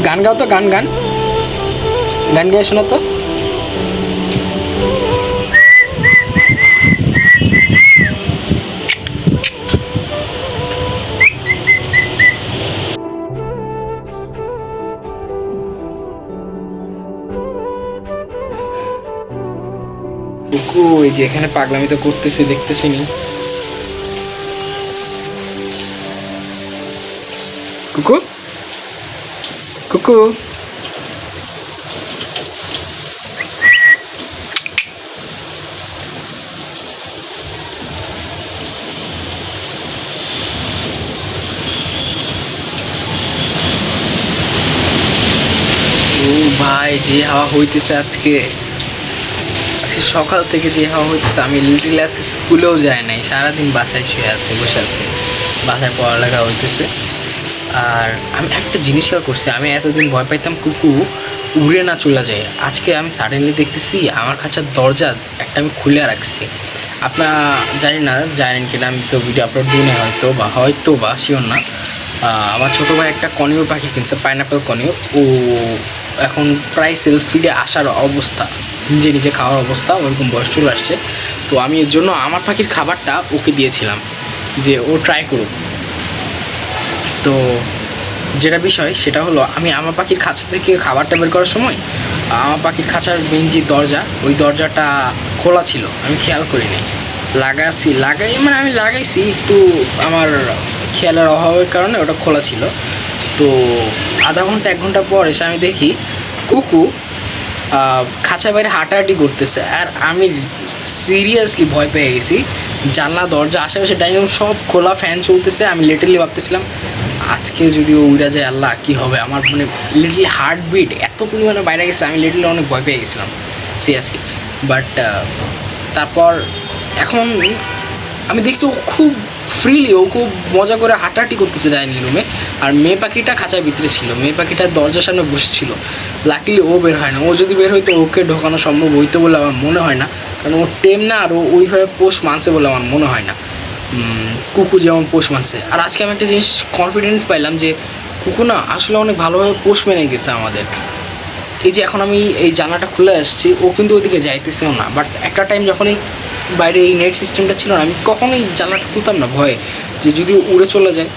গান গাও তো, গান গান গান গায়ে শোনো তো। কুকু ওই যে এখানে পাগলামি তো করতেছে, দেখতেছি নি। কুকু কুকু ও ভাই, যে হাওয়া হইতেছে আজকে, আজকে সকাল থেকে যে হাওয়া হইতেছে। আমি লিটারালি আজকে স্কুলেও যাই নাই, সারাদিন বাসায় শুয়ে আছে, বসে আছে, বাসায় পড়ালেখা হইতেছে। আর আমি একটা জিনিস খেয়াল করছি, আমি এতদিন ভয় পাইতাম কুকু উড়ে না চলে যায়। আজকে আমি সাডেনলি দেখতেছি আমার খাঁচার দরজা একটা আমি খুলে রাখছি। আপনার জানি না জানেন কিনা, আমি তো ভিডিও আপলোড দিই না, হয়তো বা শিওর না। আমার ছোটো ভাই একটা কনিও পাখি কিনছে, পাইনাপেল কনিও। ও এখন প্রায় সেলফ ফিডে আসার অবস্থা, নিজে নিজে খাওয়ার অবস্থা, ওরকম বয়স চলে আসছে। তো আমি এর জন্য আমার পাখির খাবারটা ওকে দিয়েছিলাম যে ও ট্রাই করুক। তো যেটা বিষয় সেটা হলো, আমি আমার পাখির খাঁচা থেকে খাবারটা বের করার সময় আমার পাখির খাঁচার মেন যে দরজা, ওই দরজাটা খোলা ছিল, আমি খেয়াল করিনি। আমি লাগাইছি একটু, আমার খেয়ালের অভাবের কারণে ওটা খোলা ছিল। তো আধা ঘন্টা 1 ঘন্টা পর এসে আমি দেখি কুকু খাঁচার বাইরে হাঁটাহাঁটি করতেছে। আর আমি সিরিয়াসলি ভয় পেয়ে গেছি। জানলা দরজা আশেপাশে ডাইনিং সব খোলা, ফ্যান চলতেছে। আমি লিটারলি ভাবতেছিলাম আজকে যদি ও উড়া যায়, আল্লাহ কী হবে আমার। মানে লিটারলি হার্টবিট এত পরিমাণে বাইরে গেছে, আমি লিটারলি অনেক ভয় পেয়ে গেছিলাম সিরিয়াসলি। বাট তারপর এখন আমি দেখছি ও খুব ফ্রিলি, ও খুব মজা করে হাঁটাহাঁটি করতেছে ডাইনিং রুমে। আর মেয়ে পাখিটা খাঁচার ভিতরে ছিল, মেয়ে পাখিটা দরজার সামনে বসেছিল। লাকিলি ও বের হয় না। ও যদি বের হইতো ওকে ঢোকানো সম্ভব হইতো বলে আমার মনে হয় না, কারণ ও টেম না, আর ও ওইভাবে পোষ মানছে বলে আমার মনে হয় না কুকু যেমন পোষ মানছে। আর আজকে আমি একটা জিনিস কনফিডেন্ট পাইলাম যে কুকু না আসলে অনেক ভালোভাবে পোষ মেনে গেছে আমাদের। এই যে এখন আমি এই জানলাটা খুলে আসছি, ও কিন্তু ওদিকে যাইতেছেও না। বাট একটা টাইম যখন এই বাইরে এই নেট সিস্টেমটা ছিল না, আমি কখনোই জানলাটা খুলতাম না ভয়ে যে যদি উড়ে চলে যায়।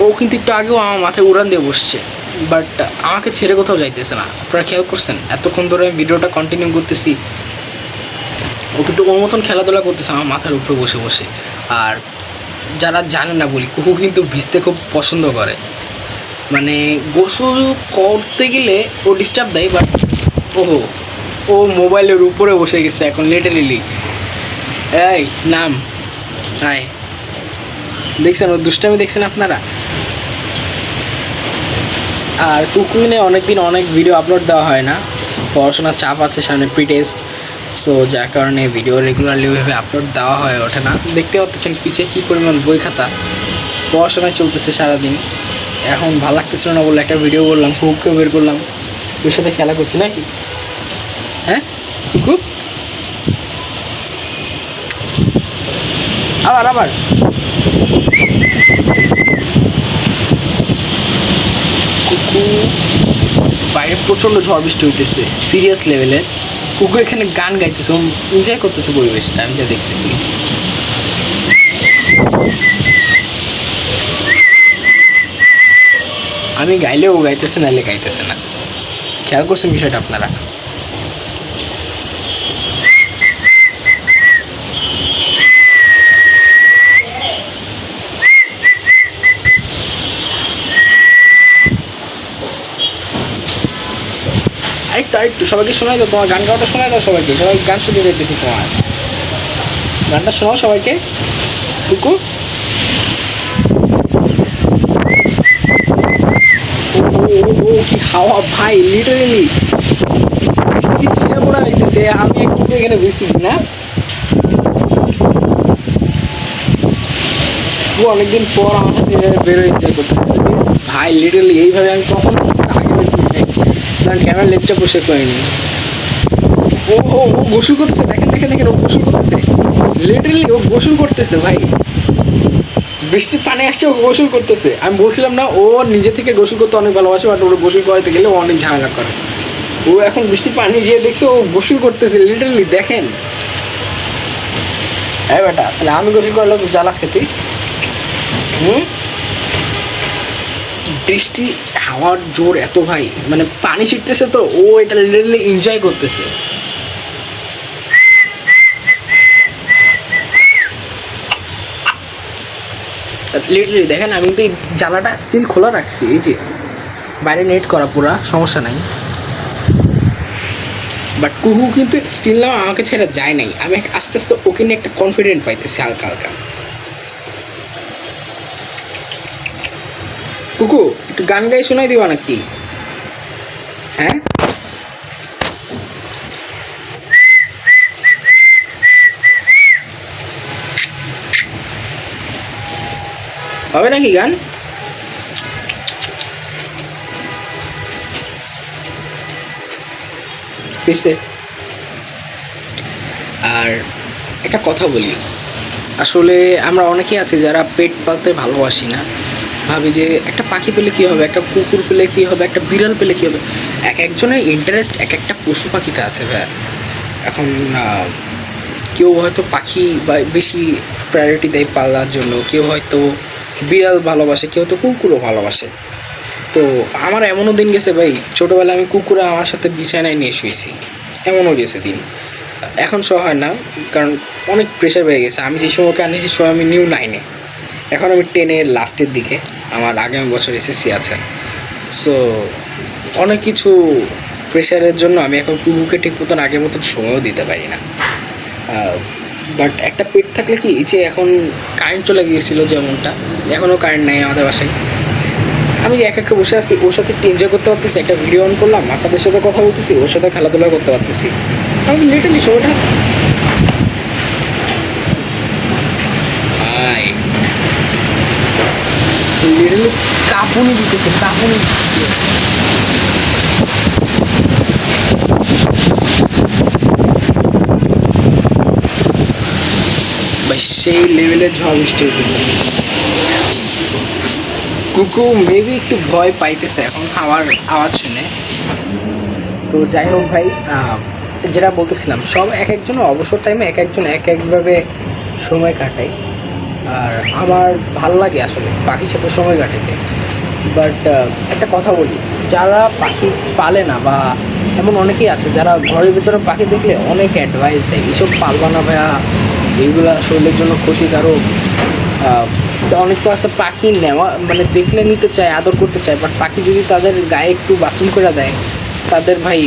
ও কিন্তু একটু আগেও আমার মাথায় উড়ান দিয়ে বসছে, বাট আমাকে ছেড়ে কোথাও যাইতেছে না। আপনারা খেয়াল করছেন এতক্ষণ ধরে আমি ভিডিওটা কন্টিনিউ করতেছি, ও কিন্তু ওর মতন খেলাধুলা করতেছে আমার মাথার উপরে বসে বসে। আর যারা জানে না বলি, কুকু কিন্তু ভিজতে খুব পছন্দ করে। মানে গোসল করতে গেলে ও ডিস্টার্ব দেয়, বাট ও মোবাইলের উপরে বসে গেছে এখন লিটারেলি। এই নাম আয়, দেখছেন ওর দুষ্টামি, দেখছেন আপনারা। আর কুকু নিয়ে অনেকদিন অনেক ভিডিও আপলোড দেওয়া হয় না, পড়াশোনার চাপ আছে, সামনে প্রি টেস্ট। সো যার কারণে ভিডিও রেগুলারলি ওইভাবে আপলোড দেওয়া হয়ে ওঠে না। দেখতে পাচ্ছেন পিছিয়ে কী পরিমাণ বই খাতা, পড়াশোনায় চলতেছে সারাদিন। এখন ভালো লাগতেছিল না বলে একটা ভিডিও করলাম, কুকুকে বের করলাম, ওর সাথে খেলা করছি নাকি। হ্যাঁ কুকু, আবার আবার কুকু, বাইরে প্রচণ্ড ঝড় বৃষ্টি হইতেছে সিরিয়াস লেভেলের। কুকু এখানে গান গাইতেছে, ও এনজয় করতেছে পরিবেশটা, আমি যা দেখতেছি। আমি গাইলেও ও গাইতেছে, নাইলে গাইতেছে না। খেয়াল করছেন বিষয়টা আপনারা। আরেকটু সবাইকে শোনাই দাও, তোমার গান গাওয়াটা শোনাই দাও সবাইকে, সবাই গান শুনতে যাইতেছি তোমার গানটা শোনাও সবাইকে। কুকু ও কি হাওয়া ভাই, লিটারেলি বৃষ্টি ছিঁড়ে পড়া হইতেছে। আমি একটু এখানে বুঝতেছি না, ও অনেকদিন পর আমার সাথে বেরো এনজয় করতেছে ভাই। লিটারেলি এইভাবে আমি কখনো আগে বের করি নাই, কারণ ক্যামেরা লেন্সটা পরিষ্কার করিনি। ও ও ও গোসল করতেছে, দেখেন দেখেন দেখেন, ও গোসল করতেছে, লিটারেলি ও গোসল করতেছে ভাই। বৃষ্টির পানি আসছে, ও গোসল করতেছে। আমি বলছিলাম না ও নিজে থেকে গোসল করতে অনেক ভালোবাসে, বাট ওর গোসল করাতে গেলে ও অনেক ঝামেলা করে। ও এখন বৃষ্টির পানি যেয়ে দেখছে ও গোসল করতেছে লিটারালি, দেখেন। হ্যাঁ বেটা, তাহলে আমি গোসল করলে তো জ্বালাস খেতে। বৃষ্টি হাওয়ার জোর এত ভাই, মানে পানি ছিটতেছে তো ও এটা লিটারালি এনজয় করতেছে। লিটারালি দেখেন, আমি তো এই জ্বালাটা স্টিল খোলা রাখছি, এই যে বাইরে নেট করা পুরা, সমস্যা নাই। বাট কুহু কিন্তু স্টিল নাও আমাকে ছেড়ে যায় নাই। আমি আস্তে আস্তে ওকে নিয়ে একটা কনফিডেন্ট পাইতেছি হালকা হালকা। কুকু একটু গান গাই শোনাই দিবা নাকি? হ্যাঁ, হবে নাকি গান? আর একটা কথা বলি, আসলে আমরা অনেকেই আছি যারা পেট পালতে ভালোবাসি না। ভাবি যে একটা পাখি পেলে কী হবে, একটা কুকুর পেলে কী হবে, একটা বিড়াল পেলে কী হবে। এক একজনের ইন্টারেস্ট এক একটা পশু পাখিতে আছে ভাই। এখন কেউ হয়তো পাখি বা বেশি প্রায়োরিটি দেয় পালার জন্য, কেউ হয়তো বিড়াল ভালোবাসে, কেউ হয়তো কুকুরও ভালোবাসে। তো আমার এমনও দিন গেছে ভাই, ছোটোবেলায় আমি কুকুরে আমার সাথে বিছানায় নিয়ে শুয়েছি, এমনও গেছে দিন। এখন সহ হয় না, কারণ অনেক প্রেশার বেড়ে গেছে। আমি যে সময়কে আনি সেই সময় আমি নিউ 9-এ, এখন আমি 10-এর লাস্টের দিকে, আমার আগামী বছর এসএসসি আছে। সো অনেক কিছু প্রেশারের জন্য আমি এখন কুকুরকে ঠিক মতন আগের মতন সময়ও দিতে পারি না। বাট একটা পেট থাকলে কি, যে এখন কারেন্ট চলে গিয়েছিলো যেমনটা, এখনও কারেন্ট নেই আমাদের বাসায়। আমি যে একা বসে আছি, ওর সাথে একটু এনজয় করতে পারতেছি, একটা ভিডিও অন করলাম, আপনাদের সাথে কথা বলতেছি, ওর সাথে খেলাধুলা করতে পারতেছি। আমি লিটারলি সময়টা ভাই লিটারলি কাঁপুনি দিতেছে, কাঁপুনি দিতেছে। ভাই সেই লেভেলের ঝড় বৃষ্টি হইতেছে। কুকু মেবি একটু ভয় পাইতেছে এখন হাওয়ার আওয়াজ শুনে। তো যাই হোক ভাই, যেটা বলতেছিলাম, সব এক একজন অবসর টাইমে এক একজন এক একভাবে সময় কাটায়। আর আমার ভালো লাগে আসলে পাখির সাথে সময় কাটাতে। বাট একটা কথা বলি, যারা পাখি পালে না, বা এমন অনেকেই আছে যারা ঘরের ভিতরে পাখি দেখলে অনেক অ্যাডভাইস দেয়, এইসব পালবা না ভাইয়া, এইগুলা শরীরের জন্য ক্ষতিকারক। অনেক তো আছে পাখি নেওয়া মানে দেখলে নিতে চায়, আদর করতে চায়, বাট পাখি যদি তাদের গায়ে একটু বাথরুম করে দেয়, তাদের ভাই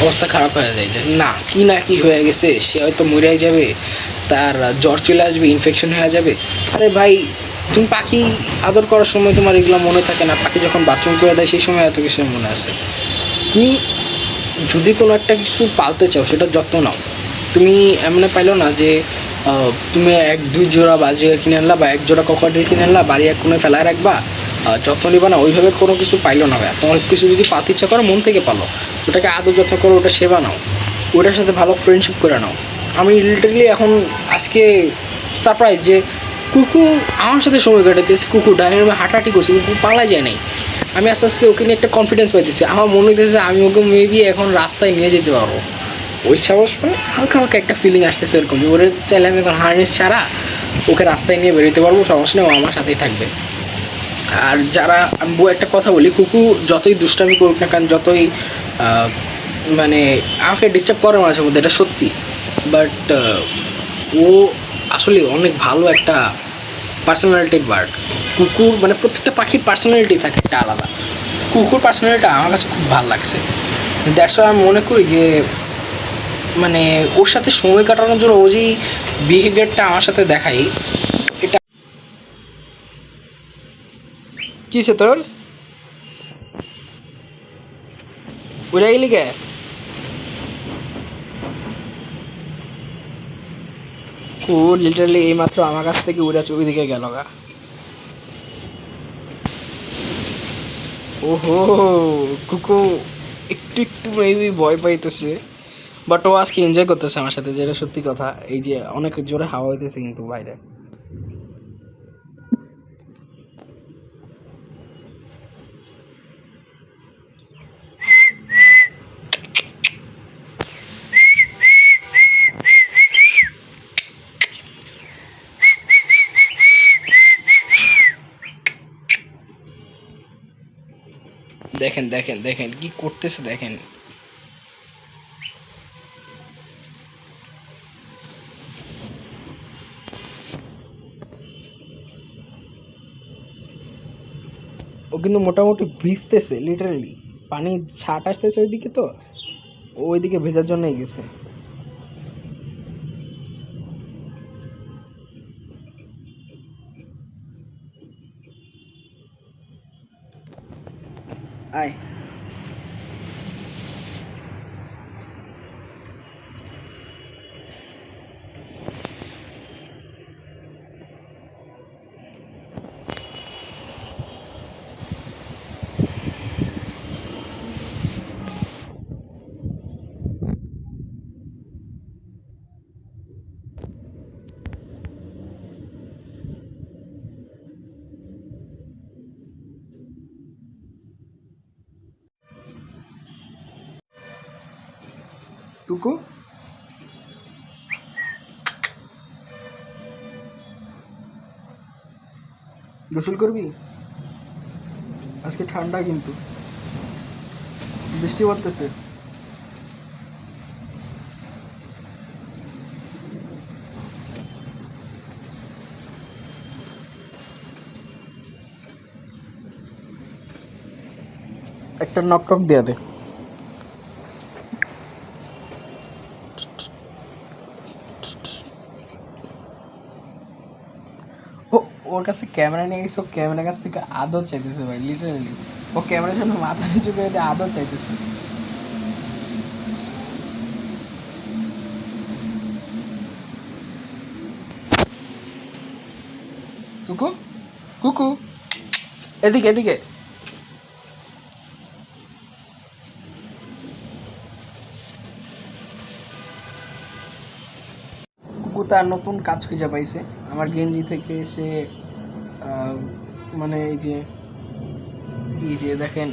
অবস্থা খারাপ হয়ে যায়, যে না কি হয়ে গেছে, সে হয়তো মরে যাবে, তার জ্বর চলে আসবে, ইনফেকশন হয়ে যাবে। আরে ভাই, তুমি পাখি আদর করার সময় তোমার এগুলো মনে থাকে না, পাখি যখন বাথরুম করে দেয় সেই সময় এত কিছু মনে আসে। তুমি যদি কোনো একটা কিছু পালতে চাও, সেটা যত্ন নাও। তুমি এমন পাইলো না যে তুমি 1-2 জোড়া বাজিগার কিনে আনলা, বা 1 জোড়া ককটেল কিনে আনলা, বাড়ি এক কোণে ফেলায় রাখবা, যত্ন নিবা না, ওইভাবে কোনো কিছু পাইলো না ভাই। তোমার কিছু যদি পালতে ইচ্ছা করো, মন থেকে পালো, ওটাকে আদর যত্ন করো, ওটা সেবা নাও, ওটার সাথে ভালো ফ্রেন্ডশিপ করে নাও। আমি লিটারলি এখন আজকে সারপ্রাইজ যে কুকুর আমার সাথে সময় কাটাতেছে, কুকুরটা আমি হাঁটাহাঁটি করছি, কুকুর পালা যায় নাই। আমি আস্তে আস্তে ওকে নিয়ে একটা কনফিডেন্স পাইতেছি। আমার মনে হইতেছে আমি ওকে মেবি এখন রাস্তায় নিয়ে যেতে পারবো। ওই সাহস মানে হালকা হালকা একটা ফিলিং আসতেছে এরকম, যে ওরে চাইলে আমি এখন হার্নেস ছাড়া ওকে রাস্তায় নিয়ে বেরোতে পারবো, সমস্যা নেই, ও আমার সাথেই থাকবে। আর যারা, আমি একটা কথা বলি, কুকুর যতই দুষ্টামি করুক না কেন, যতই মানে আমাকে ডিস্টার্ব করে মাঝে মধ্যে, এটা সত্যি, বাট ও আসলে অনেক ভালো একটা পার্সোনালিটির বার্ড। কুকুর মানে প্রত্যেকটা পাখির পার্সোনালিটি থাকে একটা আলাদা, কুকুর পার্সোনালিটিটা আমার কাছে খুব ভালো লাগছে। দ্যাটস ওয়াই আমি মনে করি যে মানে ওর সাথে সময় কাটানোর জন্য ও যেই বিহেভিয়ারটা আমার সাথে দেখাই, এটা কিসে তোর উড়ে গেলি কে? ও লিটারালি এইমাত্র আমার কাছ থেকে উড়ে ওই দিকে গেল গা। ওহো, কুকু একটু একটু মেবি ভয় পাইতেছে, বাট ও আজকে এনজয় করতেছে আমার সাথে, যেটা সত্যি কথা। এই যে অনেক জোরে হাওয়া হইতেছে কিন্তু বাইরে। দেখেন দেখেন দেখেন কি করতেছে দেখেন। ও কিন্তু মোটামুটি ভিজতেছে লিটারালি, পানি ছাট আসতেছে ওইদিকে, তো ওইদিকে ভেজার জন্যই গেছে। আয় টুকু, গোসল করবি? আজকে ঠান্ডা কিন্তু, বৃষ্টি পড়তেছে। একটা নক টক দেয়া দে। ও ওর কাছে ক্যামেরা নিয়ে গেছে, ও ক্যামেরার কাছ থেকে আদর চাইতেছে ভাই, লিটারালি ও ক্যামেরার সামনে মাথা নিচু করে দিয়ে আদর চাইতেছে। কুকু, কুকু, এদিকে এদিকে। কুকু তার নতুন কাজ খুঁজে পাইছে আমার গেঞ্জি থেকে। সে মানে এই যে দেখেন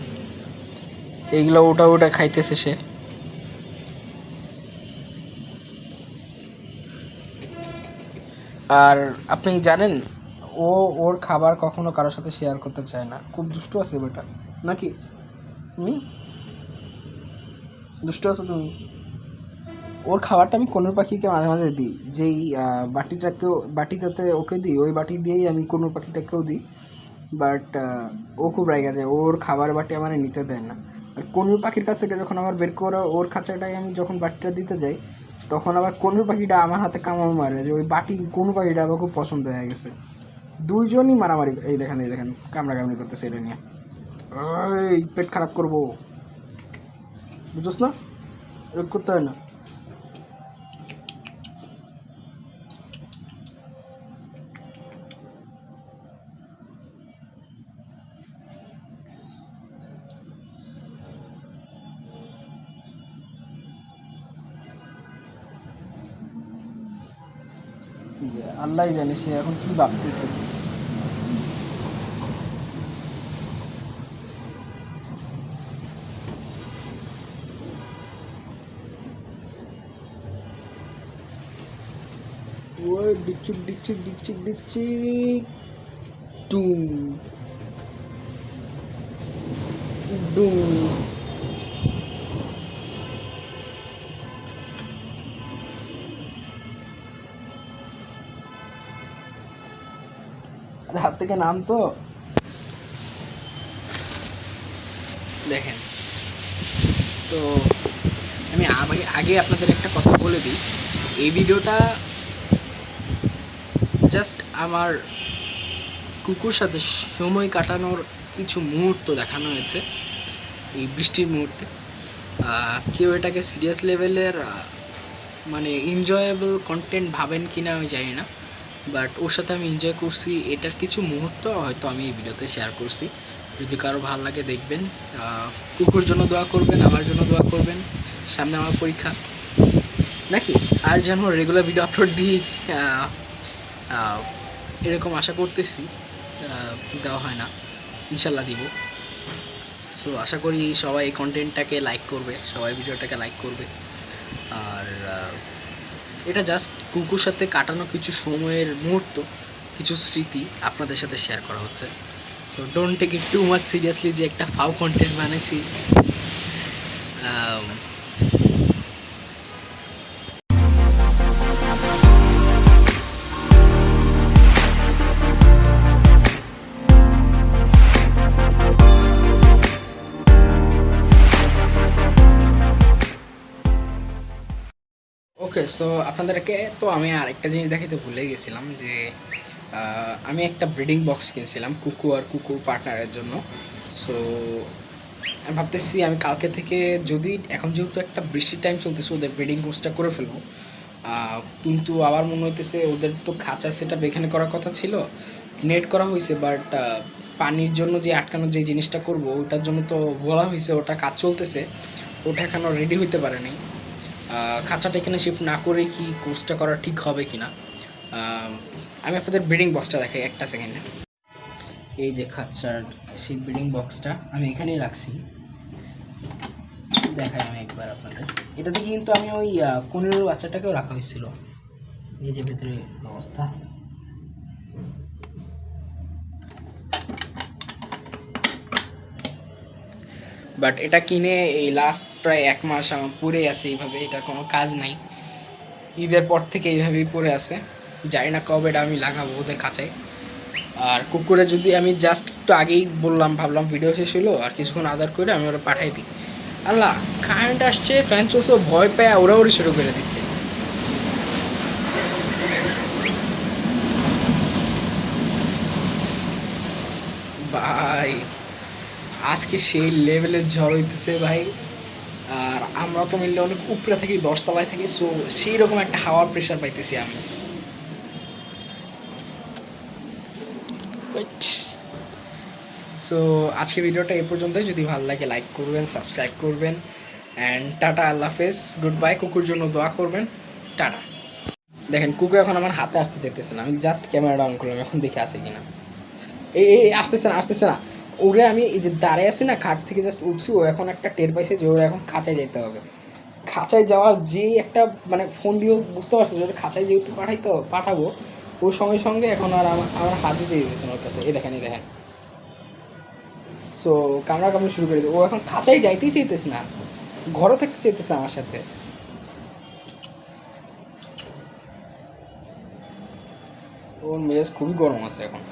এইগুলো ওটা ওটা খাইতেছে সে। আর আপনি জানেন ও ওর খাবার কখনো কারোর সাথে শেয়ার করতে চায় না। খুব দুষ্টু আছে বেটা নাকি? হুম, দুষ্টু আছো তুমি। ওর খাবারটা আমি কোনোর পাখিকে মাঝে মাঝে দিই, যেই বাটিটাতে ওকে দিই, ওই বাটি দিয়েই আমি কোনো পাখিটাকেও দিই। বাট ও খুব রেগে যায়, ওর খাবার বাটি আমার নিতে দেয় না। আর কোনো পাখির কাছ থেকে যখন আমার বের করে ওর খাঁচাটায় আমি যখন বাটিটা দিতে যাই, তখন আবার কোনো পাখিটা আমার হাতে কামড় মারে, যে ওই বাটি কোনো পাখিটা আবার খুব পছন্দ হয়ে গেছে। দুইজনই মারামারি, এই দেখেন কামড়াকামড়ি করতেছে এটা নিয়ে। এই পেট খারাপ করবো, বুঝোস না? এরকম করতে হয় না। আল্লাহ জানে সে এখন কি ভাবতেছে। ওই ডিকচিক ডিকচিক ডিকচিক ডিকচিক টুম ডুম। আরে হাত থেকে নাম তো দেখেন। তো আমি আগে আপনাদের একটা কথা বলে দিই, এই ভিডিওটা জাস্ট আমার কুকুর সাথে সময় কাটানোর কিছু মুহূর্ত দেখানো হয়েছে এই বৃষ্টির মুহূর্তে। কেউ এটাকে সিরিয়াস লেভেলের মানে এনজয়েবল কন্টেন্ট ভাবেন কি না আমি জানি না, বাট ওর সাথে আমি এনজয় করছি, এটার কিছু মুহূর্ত হয়তো আমি এই ভিডিওতে শেয়ার করছি। যদি কারো ভালো লাগে দেখবেন। কুকুর জন্য দোয়া করবেন, আমার জন্য দোয়া করবেন, সামনে আমার পরীক্ষা নাকি। আর যেন রেগুলার ভিডিও আপলোড দিই এরকম আশা করতেছি, দেওয়া হয় না, ইনশাল্লাহ দিব। সো আশা করি সবাই এই কন্টেন্টটাকে লাইক করবে, সবাই ভিডিওটাকে লাইক করবে। আর এটা জাস্ট কুকুর সাথে কাটানো কিছু সময়ের মুহূর্ত, কিছু স্মৃতি আপনাদের সাথে শেয়ার করা হচ্ছে। So so don't take it too much seriously যে একটা ফাও কন্টেন্ট বানাইছি। ওকে, সো আপনাদেরকে তো আমি আরেকটা জিনিস দেখাতে ভুলে গেছিলাম যে আমি একটা ব্রিডিং বক্স কিনছিলাম কুকু আর কুকুর পার্টনারের জন্য। সো আমি ভাবতেছি আমি কালকে থেকে, যদি এখন যেহেতু একটা বৃষ্টির টাইম চলতেছে, ওদের ব্রিডিং কোর্সটা করে ফেলবো। কিন্তু আবার মনে হইতেছে ওদের তো খাঁচা সেট আপ এখানে করার কথা ছিল, নেট করা হয়েছে, বাট পানির জন্য যে আটকানোর যে জিনিসটা করব ওটার জন্য তো বলা হয়েছে, ওটা কাজ চলতেছে, ওটা এখনও রেডি হইতে পারেনি। খাঁচাটা এখানে শিফট না করে কি কোর্সটা করা ঠিক হবে কি না। আমি আপনাদের ব্রিডিং বক্সটা দেখাই একটা সেকেন্ডে। এই যে খাঁচার সেই ব্রিডিং বক্সটা আমি এখানেই রাখছি, দেখাই আমি একবার আপনাদের। এটা থেকে কিন্তু আমি ওই কোনেরোর বাচ্চাটাকেও রাখা হয়েছিল, এই যে ভেতরে অবস্থা। বাট এটা কিনে এই লাস্ট প্রায় 1 মাস আমার পড়ে আছে এইভাবে, এটা কোনো কাজ নাই। ঈদের পর থেকে এইভাবেই পড়ে আছে, জানি না কবে এটা আমি লাগাবো ওদের খাঁচায়। আর কুকুরে যদি আমি জাস্ট একটু আগেই বললাম, ভাবলাম ভিডিও শেষ হলো আর কিছুক্ষণ আদার করে আমি ওরা পাঠাই দিই। আল্লাহ, কারেন্ট আসছে, ফ্যান চলছে, ভয় পেয়ে ওরাওরি শুরু করে দিচ্ছে। ভাই আজকে সেই লেভেলের ঝড় হইতেছে ভাই। আর আমরা তো মিললে অনেক উপরে থাকি, 10 তলায় থাকি, সো সেই রকম একটা হাওয়ার প্রেশার পাইতেছি আমি। সো আজকে ভিডিওটা এ পর্যন্তই। যদি ভালো লাগে লাইক করবেন, সাবস্ক্রাইব করবেন, অ্যান্ড টাটা, আল্লাহ হাফেজ, গুড বাই। কুকুর জন্য দোয়া করবেন, টাটা। দেখেন কুকুর এখন আমার হাতে আসতে চাইতেছে না, আমি জাস্ট ক্যামেরাটা অন করলাম, এখন দেখে আসে কিনা। এই আসতেছে না, আসতেছে না। ওরে আমি এই যে দাঁড়িয়ে আছি না, খাট থেকে জাস্ট উঠছি, ও এখন একটা টের পাইছে যে ওর এখন খাঁচায় যেতে হবে। খাঁচায় যাওয়ার যেই একটা মানে ফোন দিয়েও বুঝতে পারছে যে ওটা খাঁচায় যেহেতু পাঠাবো, ওর সঙ্গে সঙ্গে এখন আর আমার হাতে দিয়ে দিয়েছেন ওর কাছে। এই দেখেন, এই দেখেন। সো কামড়াকামড়ি শুরু করে দিই। ও এখন খাঁচায় যাইতেই চাইতেছে না, ঘরে থাকতে চাইতেছে আমার সাথে। ওর মেজাজ খুবই গরম আছে এখন।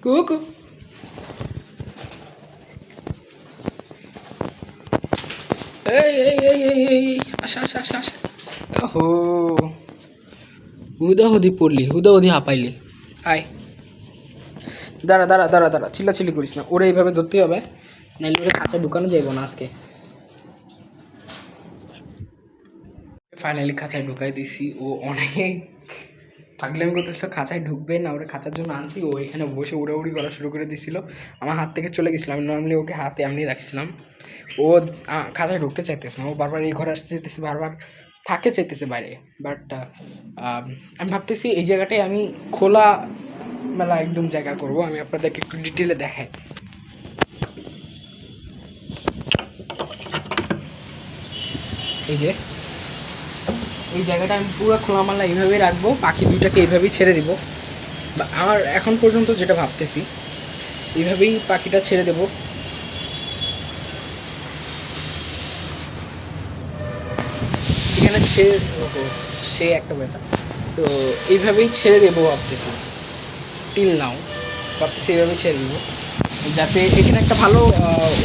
কুকু এই আশা আশা আশা আশা। ওহো, হুদাহুদি পড়লি, হুদাহুদি হাঁপাইলি। আয় দাঁড়া দাঁড়া দাঁড়া দাঁড়া, চিল্লাচিল্লি করিস না, ওরে এইভাবে ধরতেই হবে, নাহলে ওরে খাঁচা ঢুকানো যাইব না আজকে। ফাইনালি খাঁচায় ঢুকাই দিছি, ও অনেক পাগলামি করতেছিল, খাঁচায় ঢুকবে না, ওরা খাঁচার জন্য আনছি, ও এখানে বসে উড়াউড়ি করা শুরু করে দিছিল, আমার হাত থেকে চলে গেছিলো, আমি নর্মালি ওকে হাতে এমনি রাখছিলাম, ও খাঁচায় ঢুকতে চাইতেছে না, ও বারবার এই ঘরে আসতে চাইতেছে, বারবার থাকে চাইতেছে বাইরে। বাট আমি ভাবতেছি এই জায়গাটায় আমি খোলা মেলা একদম জায়গা করব, আমি আপনাদেরকে একটু ডিটেলে দেখাই। এই যে এই জায়গাটা আমি পুরো খোলামেলা এইভাবেই রাখবো, পাখি দুইটাকে এইভাবেই ছেড়ে দিব, আমার এখন পর্যন্ত যেটা ভাবতেছি এইভাবেই পাখিটা ছেড়ে দেব। এখানে ছেড়ে সে একটা ব্যাপার, তো এইভাবেই ছেড়ে দেবো ভাবতেছি, টিল নাও ভাবতেছি এইভাবেই ছেড়ে দেবো, যাতে এখানে একটা ভালো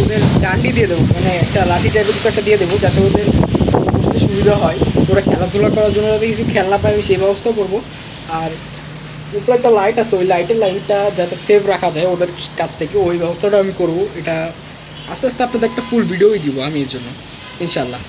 ওদের ডান্ডি দিয়ে দেবো, মানে একটা লাঠি টাইপের কিছু একটা দিয়ে দেবো, যাতে ওদের বুঝতে সুবিধা হয়, ওরা খেলাধুলা করার জন্য যাতে কিছু খেলনা পায় আমি সেই ব্যবস্থা করবো। আর উপরে একটা লাইট আছে, ওই লাইটের লাইনটা যাতে সেভ রাখা যায় ওদের কাছ থেকে, ওই ব্যবস্থাটা আমি করবো। এটা আস্তে আস্তে আপনাদের একটা ফুল ভিডিওই দিব আমি এর জন্য, ইনশাল্লাহ।